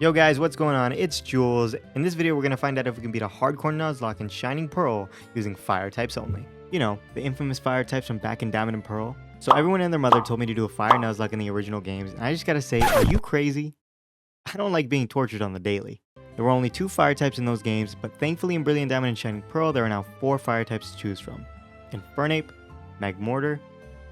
Yo guys, what's going on? It's Jules. In this video, we're going to find out if we can beat a hardcore Nuzlocke in Shining Pearl using fire types only. You know, the infamous fire types from back in Diamond and Pearl. So everyone and their mother told me to do a fire Nuzlocke in the original games, and I just gotta say, are you crazy? I don't like being tortured on the daily. There were only 2 fire types in those games, but thankfully in Brilliant Diamond and Shining Pearl, there are now 4 fire types to choose from. Infernape, Magmortar,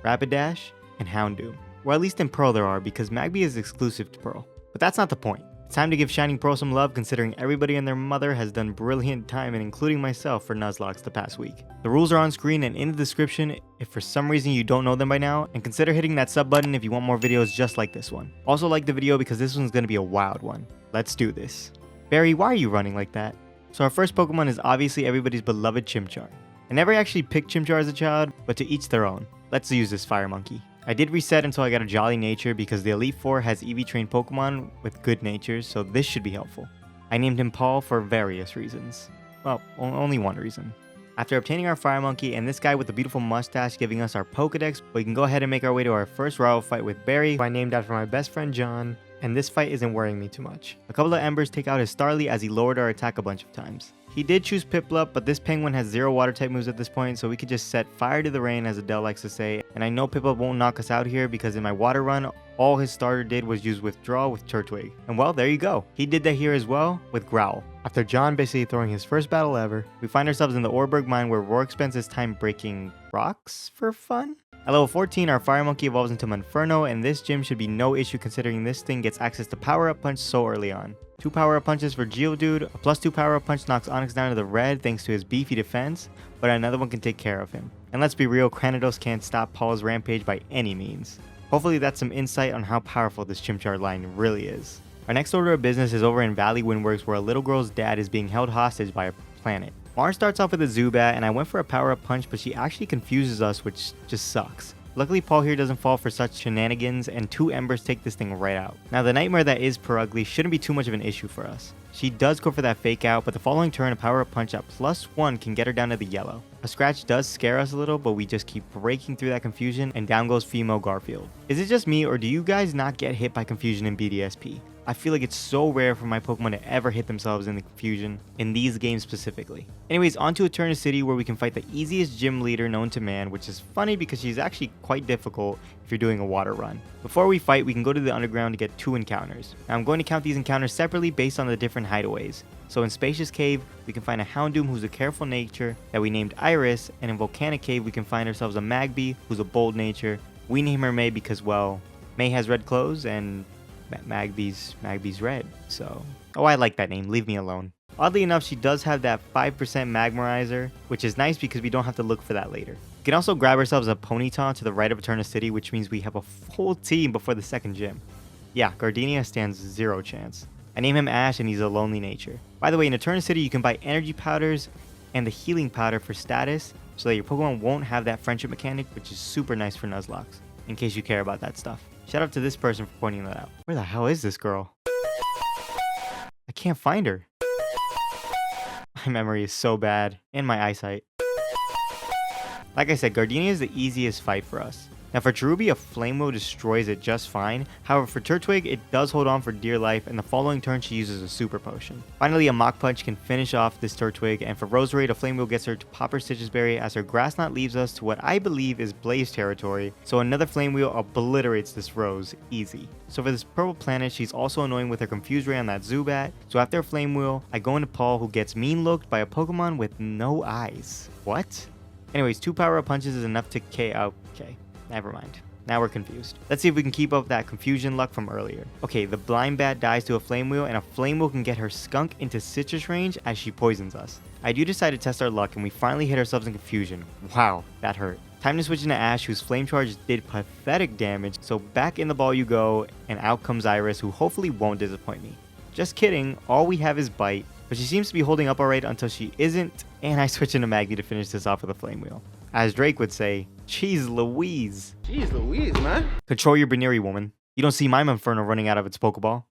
Rapidash, and Houndoom. Well, at least in Pearl there are, because Magby is exclusive to Pearl. But that's not the point. It's time to give Shining Pearl some love, considering everybody and their mother has done brilliant time, and including myself, for Nuzlocks the past week. The rules are on screen and in the description if for some reason you don't know them by now, and consider hitting that sub button if you want more videos just like this one. Also like the video because this one's going to be a wild one. Let's do this. Barry, why are you running like that? So our first Pokemon is obviously everybody's beloved Chimchar. I never actually picked Chimchar as a child, but to each their own. Let's use this Fire Monkey. I did reset until I got a Jolly Nature because the Elite Four has EV trained Pokemon with good natures, so this should be helpful. I named him Paul for various reasons. Well, only one reason. After obtaining our Fire Monkey and this guy with the beautiful mustache giving us our Pokedex, we can go ahead and make our way to our first rival fight with Barry, who I named after my best friend John, and this fight isn't worrying me too much. A couple of Embers take out his Starly as he lowered our attack a bunch of times. He did choose Piplup, but this Penguin has 0 water type moves at this point, so we could just set fire to the rain, as Adele likes to say, and I know Piplup won't knock us out here because in my water run, all his starter did was use Withdraw with Turtwig. And well, there you go. He did that here as well with Growl. After John basically throwing his first battle ever, we find ourselves in the Orberg mine where Roark spends his time breaking rocks for fun? At level 14, our Fire Monkey evolves into Monferno, and this gym should be no issue considering this thing gets access to Power Up Punch so early on. 2 Power Up Punches for Geodude, a +2 Power Up Punch knocks Onix down to the red thanks to his beefy defense, but another one can take care of him. And let's be real, Granados can't stop Paul's rampage by any means. Hopefully that's some insight on how powerful this Chimchar line really is. Our next order of business is over in Valley Windworks, where a little girl's dad is being held hostage by a planet. Mars starts off with a Zubat, and I went for a Power Up Punch, but she actually confuses us, which just sucks. Luckily, Paul here doesn't fall for such shenanigans, and 2 Embers take this thing right out. Now, the nightmare that is Purugly shouldn't be too much of an issue for us. She does go for that Fake Out, but the following turn, a Power Up Punch at +1 can get her down to the yellow. A Scratch does scare us a little, but we just keep breaking through that confusion, and down goes Fimo Garfield. Is it just me, or do you guys not get hit by confusion in BDSP? I feel like it's so rare for my Pokemon to ever hit themselves in the confusion, in these games specifically. Anyways, on to Eterna City, where we can fight the easiest gym leader known to man, which is funny because she's actually quite difficult if you're doing a water run. Before we fight, we can go to the underground to get 2 encounters. Now I'm going to count these encounters separately based on the different hideaways. So in Spacious Cave, we can find a Houndoom who's a careful nature that we named Iris, and in Volcanic Cave, we can find ourselves a Magby who's a bold nature. We name her May because, well, May has red clothes and Magby's red, so... Oh, I like that name, leave me alone. Oddly enough, she does have that 5% Magmarizer, which is nice because we don't have to look for that later. We can also grab ourselves a Ponyta to the right of Eterna City, which means we have a full team before the second gym. Yeah, Gardenia stands 0 chance. I name him Ash and he's a lonely nature. By the way, in Eterna City you can buy energy powders and the healing powder for status, so that your Pokemon won't have that friendship mechanic, which is super nice for Nuzlocks, in case you care about that stuff. Shout out to this person for pointing that out. Where the hell is this girl? I can't find her. My memory is so bad, and my eyesight. Like I said, Gardenia is the easiest fight for us. Now for Cherubi, a Flame Wheel destroys it just fine. However, for Turtwig, it does hold on for dear life, and the following turn she uses a Super Potion. Finally, a Mach Punch can finish off this Turtwig, and for Roserade, a Flame Wheel gets her to pop her Stitches Berry as her Grass Knot leaves us to what I believe is Blaze territory, so another Flame Wheel obliterates this Rose, easy. So for this Purple Planet, she's also annoying with her Confuse Ray on that Zubat, so after a Flame Wheel, I go into Paul, who gets mean looked by a Pokemon with no eyes. What? Anyways, 2 Power Up Punches is enough to KO. Okay. Never mind. Now we're confused. Let's see if we can keep up that confusion luck from earlier. Okay, the Blind Bat dies to a Flame Wheel, and a Flame Wheel can get her Skunk into citrus range as she poisons us. I do decide to test our luck, and we finally hit ourselves in confusion. Wow, that hurt. Time to switch into Ash, whose Flame Charge did pathetic damage, so back in the ball you go, and out comes Iris, who hopefully won't disappoint me. Just kidding, all we have is Bite, but she seems to be holding up alright until she isn't, and I switch into Magby to finish this off with a Flame Wheel. As Drake would say, Jeez Louise. Jeez Louise, man. Control your Baneri, woman. You don't see my Monferno running out of its Pokeball.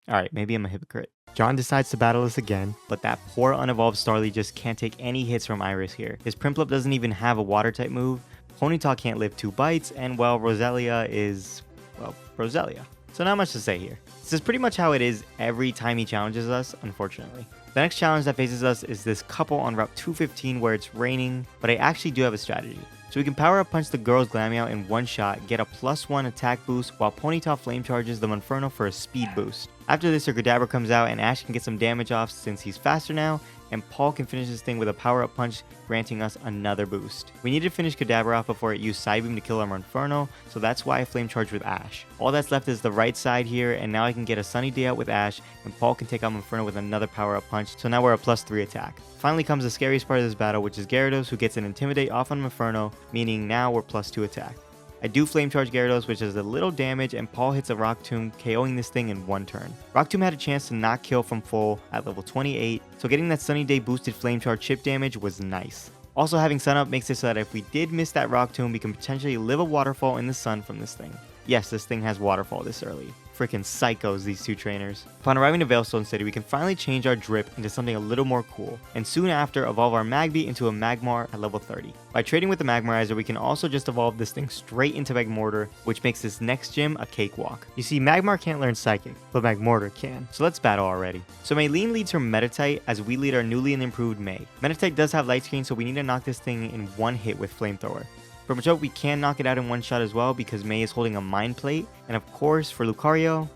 Alright, maybe I'm a hypocrite. John decides to battle us again, but that poor unevolved Starly just can't take any hits from Iris here. His Prinplup doesn't even have a water type move, Ponyta can't live 2 bites, and well, Roselia is, well, Roselia. So not much to say here. This is pretty much how it is every time he challenges us, unfortunately. The next challenge that faces us is this couple on Route 215 where it's raining, but I actually do have a strategy. So we can power up punch the girls Glammy out in one shot, get a +1 attack boost while Ponyta flame charges the Monferno for a speed boost. After this, her Kadabra comes out and Ash can get some damage off since he's faster now, and Paul can finish this thing with a power up punch, granting us another boost. We need to finish Kadabra off before it used Psybeam to kill our Monferno, so that's why I flame charge with Ash. All that's left is the right side here, and now I can get a Sunny Day out with Ash, and Paul can take out Monferno with another power up punch, so now we're a +3 attack. Finally comes the scariest part of this battle, which is Gyarados, who gets an Intimidate off on Monferno, meaning now we're +2 attack. I do flame charge Gyarados, which does a little damage, and Paul hits a Rock Tomb, KOing this thing in one turn. Rock Tomb had a chance to not kill from full at level 28, so getting that Sunny Day boosted flame charge chip damage was nice. Also, having Sun Up makes it so that if we did miss that Rock Tomb, we can potentially live a waterfall in the sun from this thing. Yes, this thing has waterfall this early. Freaking psychos, these two trainers. Upon arriving to Veilstone City, we can finally change our drip into something a little more cool, and soon after evolve our Magby into a Magmar at level 30. By trading with the Magmarizer, we can also just evolve this thing straight into Magmortar, which makes this next gym a cakewalk. You see, Magmar can't learn Psychic, but Magmortar can, so let's battle already. So Maylene leads her Meditite as we lead our newly and improved May. Meditite does have Light Screen, so we need to knock this thing in one hit with Flamethrower. For Machoke, we can knock it out in one shot as well because May is holding a Mind Plate, and of course for Lucario,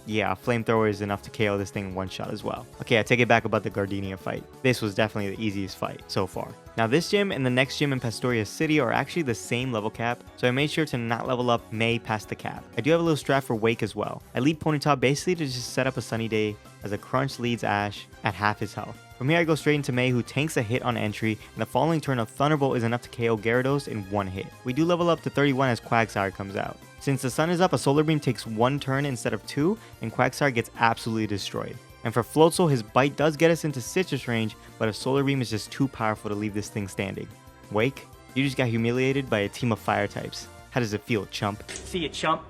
yeah, Flamethrower is enough to KO this thing in one shot as well. Okay, I take it back about the Gardenia fight. This was definitely the easiest fight so far. Now this gym and the next gym in Pastoria City are actually the same level cap, so I made sure to not level up May past the cap. I do have a little strat for Wake as well. I lead Ponyta basically to just set up a Sunny Day as a Crunch leads Ash at half his health. From here I go straight into May, who tanks a hit on entry, and the following turn of Thunderbolt is enough to KO Gyarados in one hit. We do level up to 31 as Quagsire comes out. Since the sun is up, a Solar Beam takes one turn instead of two, and Quagsire gets absolutely destroyed. And for Floatzel, his bite does get us into Citrus range, but a Solar Beam is just too powerful to leave this thing standing. Wake, you just got humiliated by a team of fire types. How does it feel, chump? See ya, chump.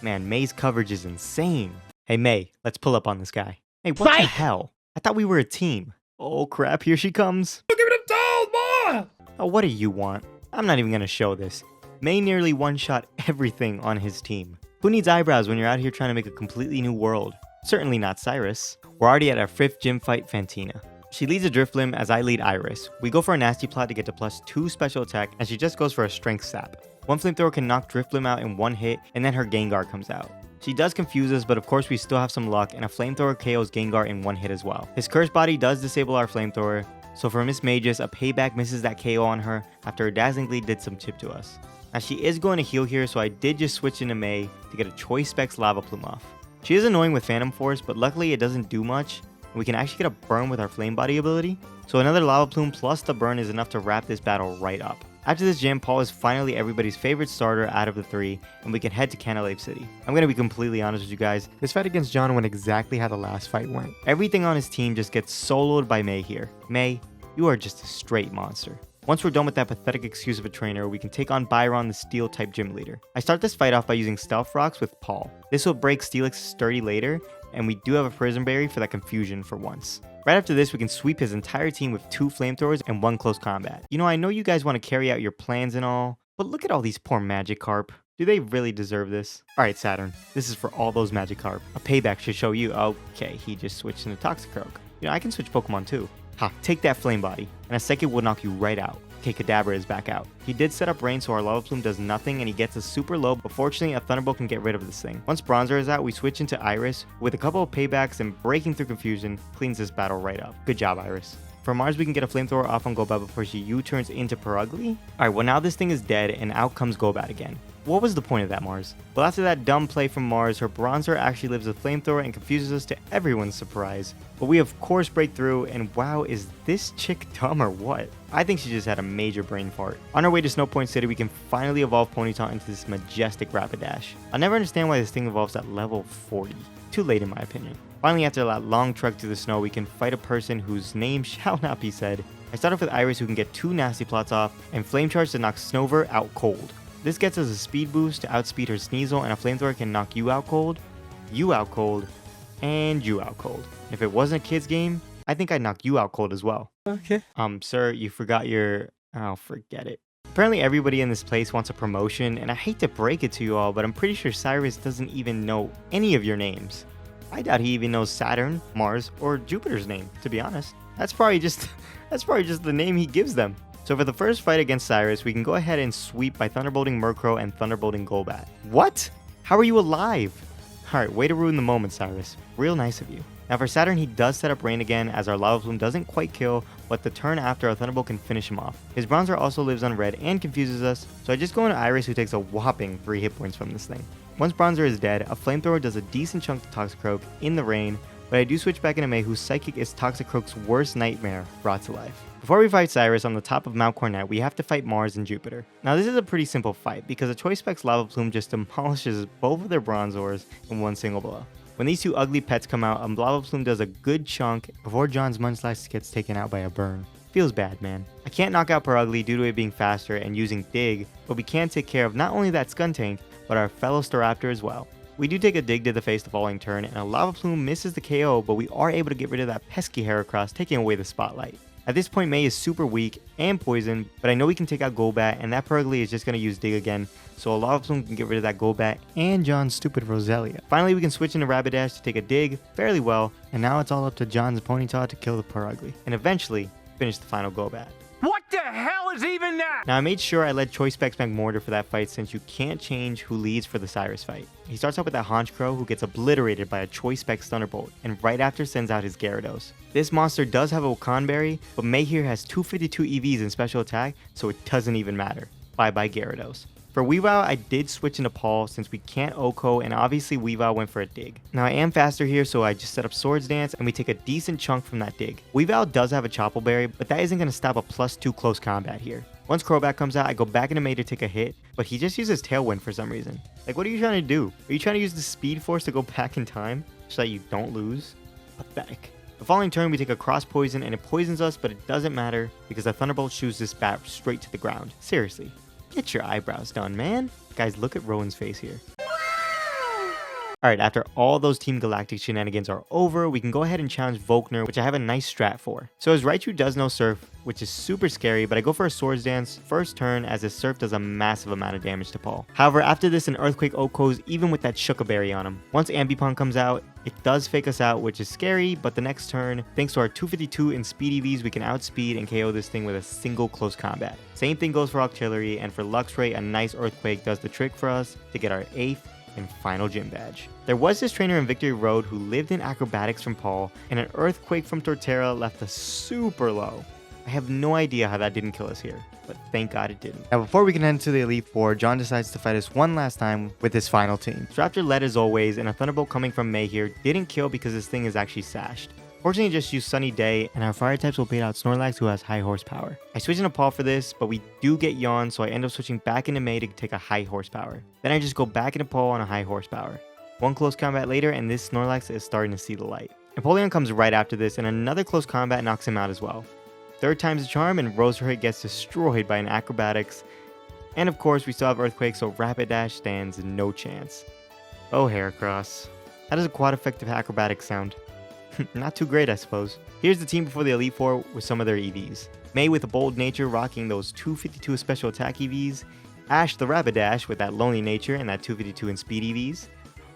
Man, May's coverage is insane. Hey May, let's pull up on this guy. Hey, what the hell? I thought we were a team. Oh crap, here she comes. Look at him down, boy! Oh, what do you want? I'm not even gonna show this. May nearly one-shot everything on his team. Who needs eyebrows when you're out here trying to make a completely new world? Certainly not Cyrus. We're already at our 5th gym fight, Fantina. She leads a Drifblim as I lead Iris. We go for a Nasty Plot to get to +2 special attack, and she just goes for a Strength Sap. One Flamethrower can knock Drifblim out in one hit, and then her Gengar comes out. She does confuse us, but of course we still have some luck, and a Flamethrower KOs Gengar in one hit as well. His Curse Body does disable our Flamethrower, so for Miss Magus, a Payback misses that KO on her after her Dazzling Gleed did some chip to us. Now she is going to heal here, so I did just switch into May to get a Choice Specs Lava Plume off. She is annoying with Phantom Force, but luckily it doesn't do much, and we can actually get a burn with our Flame Body ability, so another Lava Plume plus the burn is enough to wrap this battle right up. After this gym, Paul is finally everybody's favorite starter out of the three, and we can head to Canalave City. I'm going to be completely honest with you guys, this fight against John went exactly how the last fight went. Everything on his team just gets soloed by May here. May, you are just a straight monster. Once we're done with that pathetic excuse of a trainer, we can take on Byron, the Steel-type gym leader. I start this fight off by using Stealth Rocks with Paul. This will break Steelix's sturdy later, and we do have a Prism Berry for that confusion for once. Right after this, we can sweep his entire team with 2 Flamethrowers and 1 Close Combat. You know, I know you guys want to carry out your plans and all, but look at all these poor Magikarp. Do they really deserve this? Alright Saturn, this is for all those Magikarp. A payback should show you. Okay, he just switched into Toxicroak. You know, I can switch Pokemon too. Ha, take that Flame Body, and a second will knock you right out. Okay, Kadabra is back out. He did set up Rain so our Lava Plume does nothing and he gets us super low, but fortunately a Thunderbolt can get rid of this thing. Once Bronzer is out, we switch into Iris. With a couple of paybacks and breaking through confusion, cleans this battle right up. Good job, Iris. For Mars, we can get a Flamethrower off on Golbat before she U-turns into Perugly. Alright, well now this thing is dead and out comes Golbat again. What was the point of that, Mars? Well, after that dumb play from Mars, her Bronzer actually lives a Flamethrower and confuses us to everyone's surprise. But we of course break through, and wow, is this chick dumb or what? I think she just had a major brain fart. On our way to Snow Point City, we can finally evolve Ponyta into this majestic Rapidash. I'll never understand why this thing evolves at level 40. Too late in my opinion. Finally, after that long trek through the snow, we can fight a person whose name shall not be said. I start off with Iris, who can get 2 Nasty Plots off, and Flame Charge to knock Snover out cold. This gets us a speed boost to outspeed her Sneasel, and a Flamethrower can knock you out cold, and you out cold. If it wasn't a kid's game, I think I'd knock you out cold as well. Okay. Sir, you forgot your... Oh, forget it. Apparently everybody in this place wants a promotion, and I hate to break it to you all, but I'm pretty sure Cyrus doesn't even know any of your names. I doubt he even knows Saturn, Mars, or Jupiter's name, to be honest. That's probably just the name he gives them. So for the first fight against Cyrus, we can go ahead and sweep by thunderbolting Murkrow and thunderbolting Golbat. What? How are you alive? Alright, way to ruin the moment, Cyrus. Real nice of you. Now for Saturn, he does set up Rain again, as our Lava Plume doesn't quite kill, but the turn after our Thunderbolt can finish him off. His Bronzor also lives on red and confuses us, so I just go into Iris, who takes a whopping 3 hit points from this thing. Once Bronzor is dead, a Flamethrower does a decent chunk to Toxicroak in the rain, but I do switch back into May, whose Psychic is Toxicroak's worst nightmare brought to life. Before we fight Cyrus on the top of Mount Cornet, we have to fight Mars and Jupiter. Now this is a pretty simple fight, because a Choice Specs Lava Plume just demolishes both of their Bronzors in one single blow. When these two ugly pets come out, a Lava Plume does a good chunk before John's Munchlax gets taken out by a burn. Feels bad, man. I can't knock out Purugly due to it being faster and using Dig, but we can take care of not only that Skuntank, but our fellow Staraptor as well. We do take a Dig to the face the following turn, and a Lava Plume misses the KO, but we are able to get rid of that pesky Heracross, taking away the spotlight. At this point, May is super weak and poisoned, but I know we can take out Golbat, and that Purugly is just going to use Dig again, so a Lava Plume can get rid of that Golbat and John's stupid Roselia. Finally, we can switch into Rapidash to take a Dig fairly well, and now it's all up to John's Ponyta to kill the Purugly, and eventually finish the final Golbat. What the hell is even that? Now I made sure I led Choice Specs Magmortar for that fight, since you can't change who leads for the Cyrus fight. He starts off with that Honchkrow, who gets obliterated by a Choice Specs Thunderbolt, and right after sends out his Gyarados. This monster does have a Wakanberry, but May here has 252 EVs in special attack, so it doesn't even matter. Bye bye Gyarados. For Weavile, I did switch into Paul since we can't OHKO, and obviously Weavile went for a Dig. Now I am faster here, so I just set up Swords Dance and we take a decent chunk from that Dig. Weavile does have a Chople Berry, but that isn't going to stop a +2 close combat here. Once Crobat comes out, I go back into May to take a hit, but he just uses Tailwind for some reason. Like, what are you trying to do? Are you trying to use the Speed Force to go back in time so that you don't lose? Pathetic. The following turn, we take a Cross Poison, and it poisons us, but it doesn't matter because the Thunderbolt shoots this bat straight to the ground. Seriously. Get your eyebrows done, man. Guys, look at Rowan's face here. Alright, after all those Team Galactic shenanigans are over, we can go ahead and challenge Volkner, which I have a nice strat for. So his Raichu does no Surf, which is super scary, but I go for a Swords Dance first turn as his Surf does a massive amount of damage to Paul. However, after this, an Earthquake OHKOs even with that Shuca Berry on him. Once Ambipom comes out, it does fake us out, which is scary, but the next turn, thanks to our 252 in Speed EVs, we can outspeed and KO this thing with a single close combat. Same thing goes for Octillery, and for Luxray, a nice Earthquake does the trick for us to get our 8th and final gym badge. There was this trainer in Victory Road who lived in acrobatics from Paul, and an Earthquake from Torterra left us super low. I have no idea how that didn't kill us here, but thank God it didn't. Now before we can head into the Elite Four, John decides to fight us one last time with his final team. Raptor led as always, and a Thunderbolt coming from May here didn't kill because this thing is actually sashed. Fortunately, just use Sunny Day, and our fire types will bait out Snorlax, who has high horsepower. I switch into Paul for this, but we do get Yawn, so I end up switching back into May to take a high horsepower. Then I just go back into Paul on a high horsepower. One close combat later, and this Snorlax is starting to see the light. Empoleon comes right after this, and another close combat knocks him out as well. Third time's the charm, and Roserhit gets destroyed by an acrobatics. And of course, we still have Earthquake, so Rapidash stands no chance. Oh, Heracross. How does a quad effective acrobatic sound? Not too great, I suppose. Here's the team before the Elite Four with some of their EVs. May with a Bold Nature rocking those 252 special attack EVs. Ash the Rapidash with that Lonely Nature and that 252 in Speed EVs.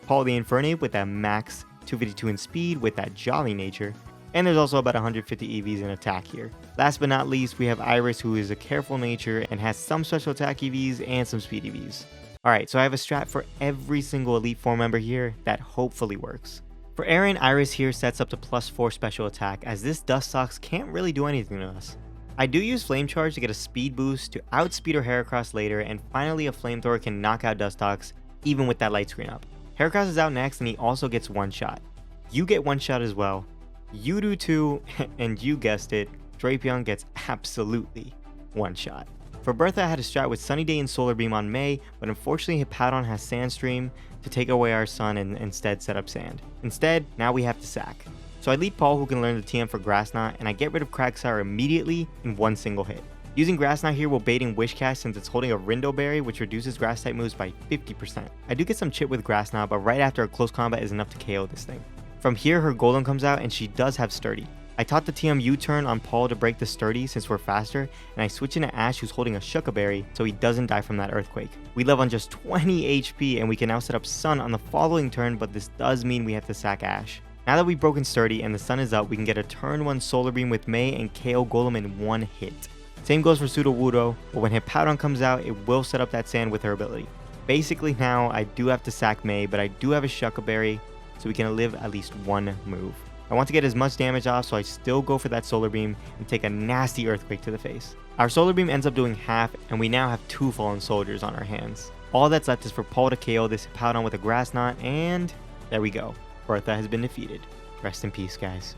Paul the Infernape with that max 252 in Speed with that Jolly Nature. And there's also about 150 EVs in attack here. Last but not least, we have Iris, who is a Careful Nature and has some special attack EVs and some Speed EVs. Alright, so I have a strat for every single Elite Four member here that hopefully works. For Aaron, Iris here sets up to +4 special attack, as this Dustox can't really do anything to us. I do use Flame Charge to get a speed boost to outspeed our Heracross later, and finally a Flamethrower can knock out Dustox even with that light screen up. Heracross is out next, and he also gets one shot. You get one shot as well. You do too, and you guessed it, Drapion gets absolutely one shot. For Bertha, I had a strat with Sunny Day and Solar Beam on May, but unfortunately Hippowdon has Sandstream to take away our sun and instead set up Sand. Instead, now we have to sack. So I lead Paul, who can learn the TM for Grass Knot, and I get rid of Quagsire immediately in one single hit. Using Grass Knot here will bait in Wish Cast since it's holding a Rindo Berry, which reduces Grass type moves by 50%. I do get some chip with Grass Knot, but right after a close combat is enough to KO this thing. From here, her Golem comes out, and she does have Sturdy. I taught the TM U-turn on Paul to break the sturdy since we're faster, and I switch into Ash who's holding a Shucka Berry so he doesn't die from that earthquake. We live on just 20 HP and we can now set up Sun on the following turn, but this does mean we have to sack Ash. Now that we've broken sturdy and the sun is up, we can get a turn 1 solar beam with Mei and KO Golem in one hit. Same goes for Sudowoodo, but when Hippowdon comes out, it will set up that sand with her ability. Basically now, I do have to sack Mei, but I do have a Shucka Berry, so we can live at least one move. I want to get as much damage off, so I still go for that solar beam and take a nasty earthquake to the face. Our solar beam ends up doing half, and we now have 2 fallen soldiers on our hands. All that's left is for Paul to KO this Hippowdon with a grass knot, and there we go. Bertha has been defeated. Rest in peace, guys.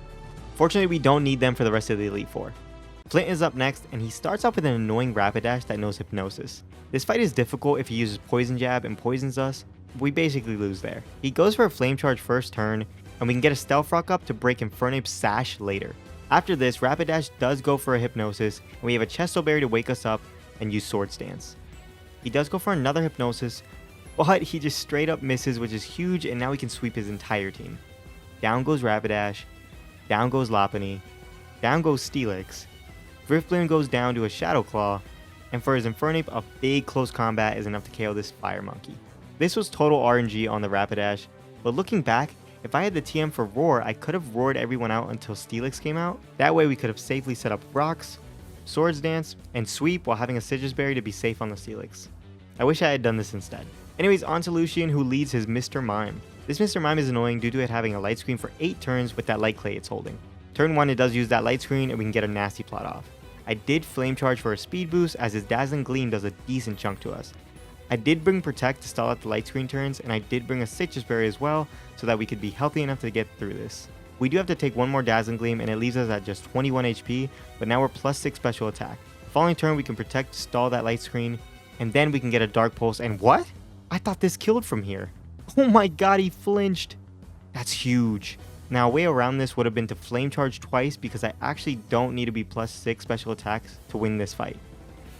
Fortunately, we don't need them for the rest of the Elite Four. Flint is up next, and he starts off with an annoying Rapidash that knows Hypnosis. This fight is difficult if he uses Poison Jab and poisons us, but we basically lose there. He goes for a Flame Charge first turn, and we can get a Stealth Rock up to break Infernape's Sash later. After this, Rapidash does go for a Hypnosis, and we have a Chesto Berry to wake us up and use Swords Dance. He does go for another Hypnosis, but he just straight up misses, which is huge, and now we can sweep his entire team. Down goes Rapidash, down goes Lopunny, down goes Steelix, Drifblim goes down to a Shadow Claw, and for his Infernape, a big close combat is enough to KO this Fire Monkey. This was total RNG on the Rapidash, but looking back, if I had the TM for Roar, I could have roared everyone out until Steelix came out. That way we could have safely set up Rocks, Swords Dance, and Sweep while having a Sitrus Berry to be safe on the Steelix. I wish I had done this instead. Anyways, on to Lucian, who leads his Mr. Mime. This Mr. Mime is annoying due to it having a light screen for 8 turns with that light clay it's holding. Turn 1 it does use that light screen and we can get a nasty plot off. I did Flame Charge for a speed boost as his Dazzling Gleam does a decent chunk to us. I did bring Protect to stall out the light screen turns, and I did bring a Sitrus Berry as well so that we could be healthy enough to get through this. We do have to take one more Dazzling Gleam and it leaves us at just 21 HP, but now we're plus 6 special attack. The following turn we can Protect to stall that light screen, and then we can get a Dark Pulse, and what? I thought this killed from here. Oh my god, he flinched. That's huge. Now, a way around this would have been to Flame Charge twice because I actually don't need to be plus 6 special attacks to win this fight.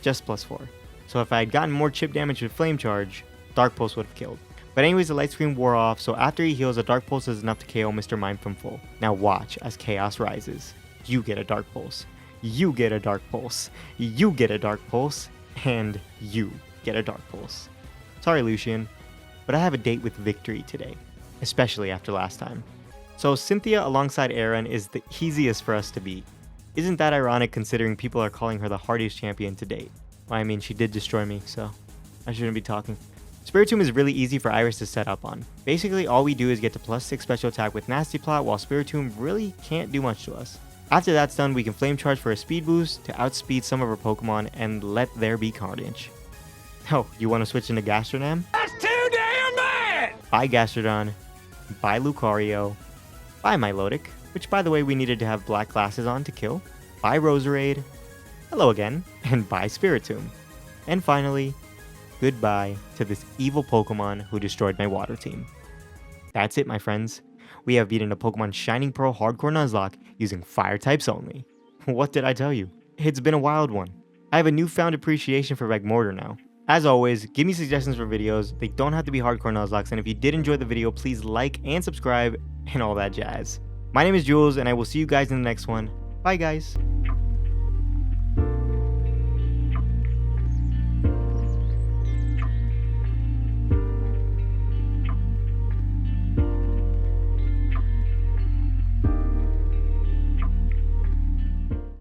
Just plus 4. So if I had gotten more chip damage with Flame Charge, Dark Pulse would have killed. But anyways, the light screen wore off, so after he heals, a Dark Pulse is enough to KO Mr. Mime from full. Now watch as Chaos rises. You get a Dark Pulse. You get a Dark Pulse. You get a Dark Pulse. And you get a Dark Pulse. Sorry, Lucian, but I have a date with victory today, especially after last time. So Cynthia alongside Aaron is the easiest for us to beat. Isn't that ironic considering people are calling her the hardest champion to date? Well, I mean, she did destroy me, so I shouldn't be talking. Spiritomb is really easy for Iris to set up on. Basically, all we do is get to plus 6 special attack with Nasty Plot, while Spiritomb really can't do much to us. After that's done, we can Flame Charge for a speed boost to outspeed some of our Pokemon and let there be carnage. Oh, you want to switch into Gastrodon? That's too damn bad! Bye Gastrodon, bye Lucario, bye Milotic, which by the way we needed to have black glasses on to kill, bye Roserade, hello again, and bye Spiritomb. And finally, goodbye to this evil Pokemon who destroyed my water team. That's it, my friends. We have beaten a Pokemon Shining Pearl Hardcore Nuzlocke using fire types only. What did I tell you? It's been a wild one. I have a newfound appreciation for Magmortar now. As always, give me suggestions for videos. They don't have to be Hardcore Nuzlocks, and if you did enjoy the video, please like and subscribe and all that jazz. My name is Jules, and I will see you guys in the next one. Bye, guys.